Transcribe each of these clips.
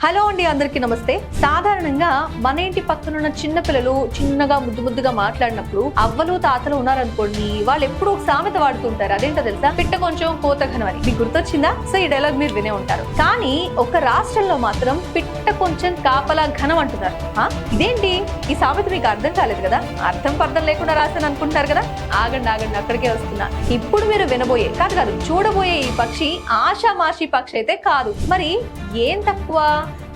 Hello అండి, అందరికీ నమస్తే. సాధారణంగా మన ఇంటి పక్కనున్న చిన్న పిల్లలు చిన్నగా ముద్దుగా మాట్లాడినప్పుడు అవ్వలు తాతలు ఉన్నారనుకోండి, వాళ్ళు ఎప్పుడు ఒక సామెత వాడుతుంటారు. అదేంటో తెలుసా? పిట్ట కొంచెం కోత ఘనం అని. మీకు గుర్తొచ్చిందా? సో ఈ డైలాగ్ మీరు వినే ఉంటారు. కానీ ఒక రాష్ట్రంలో మాత్రం పిట్ట కొంచెం కాపలా ఘనం అంటున్నారు. ఇదేంటి ఈ సామెత? మీకు అర్థం కాలేదు కదా? అర్థం పర్థం లేకుండా రాశాను అనుకుంటారు కదా? ఆగండి అక్కడికే వస్తున్నా. ఇప్పుడు మీరు వినబోయే కాదు చూడబోయే ఈ పక్షి ఆషామాషి పక్షి అయితే కాదు. మరి ఏం తక్కువ?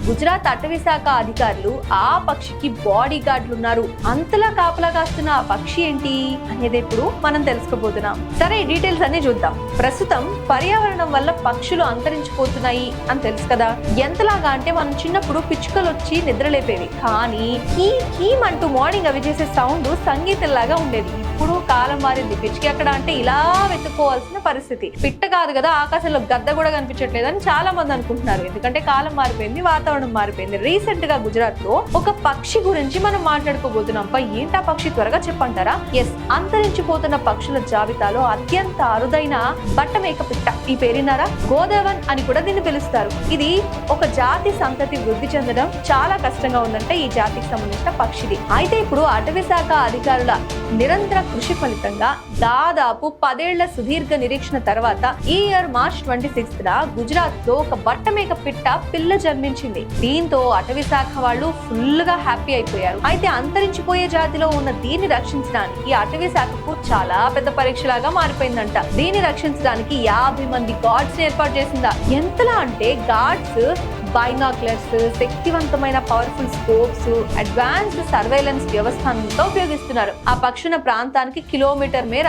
గుజరాత్ అటవీ శాఖ అధికారులు ఆ పక్షికి బాడీ గార్డులు ఉన్నారు. అంతలా కాపలా కాస్తున్న ఆ పక్షి ఏంటి అనేది ఇప్పుడు మనం తెలుసుకోబోతున్నాం. సరే, డీటెయిల్స్ అన్ని చూద్దాం. ప్రస్తుతం పర్యావరణం వల్ల పక్షులు అంతరించిపోతున్నాయి అని తెలుసు కదా. ఎంతలాగా అంటే మనం చిన్నప్పుడు పిచ్చుకలు వచ్చి నిద్రలేపేవి, కానీ అంటూ మార్నింగ్ అవి చేసే సౌండ్ సంగీతంలాగా ఉండేది. ఇప్పుడు కాలం మారింది. పిచ్చుకి ఎక్కడ అంటే ఇలా వెతుక్కోవాల్సిన పరిస్థితి. పిట్ట కాదు కదా, ఆకాశంలో గద్ద కూడా కనిపించట్లేదని చాలా మంది అనుకుంటున్నారు. ఎందుకంటే కాలం మారిపోయింది, వాతావరణం మారిపోయింది. రీసెంట్ గా గుజరాత్ లో ఒక పక్షి గురించి మనం మాట్లాడుకోబోతున్నాం. ఏంటా పక్షి? త్వరగా చెప్పంటారా? ఎస్, అంతరించిపోతున్న పక్షుల జాబితాలో అత్యంత అరుదైన బట్టమేక పిట్ట. ఈ పేరున్నారా? గోదావన్ అని కూడా దీన్ని పిలుస్తారు. ఇది ఒక జాతి సంతతి వృద్ధి చెందడం చాలా కష్టంగా ఉందంటే ఈ జాతికి సంబంధించిన పక్షిది. అయితే ఇప్పుడు అటవీ శాఖ అధికారుల నిరంతర కృషి ఫలితంగా దాదాపు 10 ఏళ్ల సుదీర్ఘ నిరీక్షణ తర్వాత ఈ ఇయర్ మార్చ్ 26th గుజరాత్ లో ఒక బట్టమేక పిట్ట పిల్ల జన్మించింది. దీంతో అటవీ శాఖ వాళ్ళు ఫుల్ గా హ్యాపీ అయిపోయారు. అయితే అంతరించిపోయే జాతిలో ఉన్న దీన్ని రక్షించడానికి అటవీ శాఖకు చాలా పెద్ద పరీక్షలాగా మారిపోయిందంట. దీన్ని రక్షించడానికి 50 మంది గార్డ్స్ ఏర్పాటు చేసిందా. ఎంతలా అంటే గార్డ్స్ బైనాక్యులర్స్, శక్తివంతమైన పవర్ఫుల్ స్కోప్స్, అడ్వాన్స్డ్ సర్వేలెన్స్ వ్యవస్థతో ఉపయోగిస్తున్నారు. ఆ పక్షుల ప్రాంతానికి కిలోమీటర్ మేర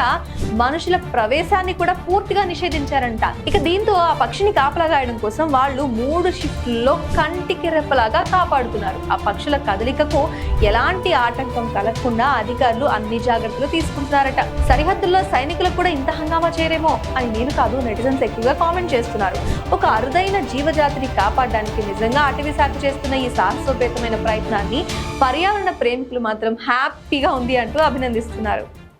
మనుషుల ప్రవేశాన్ని కూడా పూర్తిగా నిషేధించారంట. ఇక దీంతో ఆ పక్షిని కాపలాగాయడం కోసం వాళ్ళు 3 షిఫ్ట్లలో కంటికి రెప్పలాగా కాపాడుతున్నారు. ఆ పక్షుల కదలికకు ఎలాంటి ఆటంకం కలగకుండా అధికారులు అన్ని జాగ్రత్తలు తీసుకుంటున్నారట. సరిహద్దుల్లో సైనికులకు కూడా ఇంత హంగామా చేయరేమో అని నేను కాదు, నెటిజన్స్ ఎక్కువగా కామెంట్ చేస్తున్నారు. ఒక అరుదైన జీవజాతిని కాపాడడానికి నిజంగా అటవీ శాఖ చేస్తున్న ఈ సాహసోపేతమైన ప్రయత్నాన్ని పర్యావరణ ప్రేమికులు మాత్రం హ్యాపీగా ఉంది అంటూ అభినందిస్తున్నారు.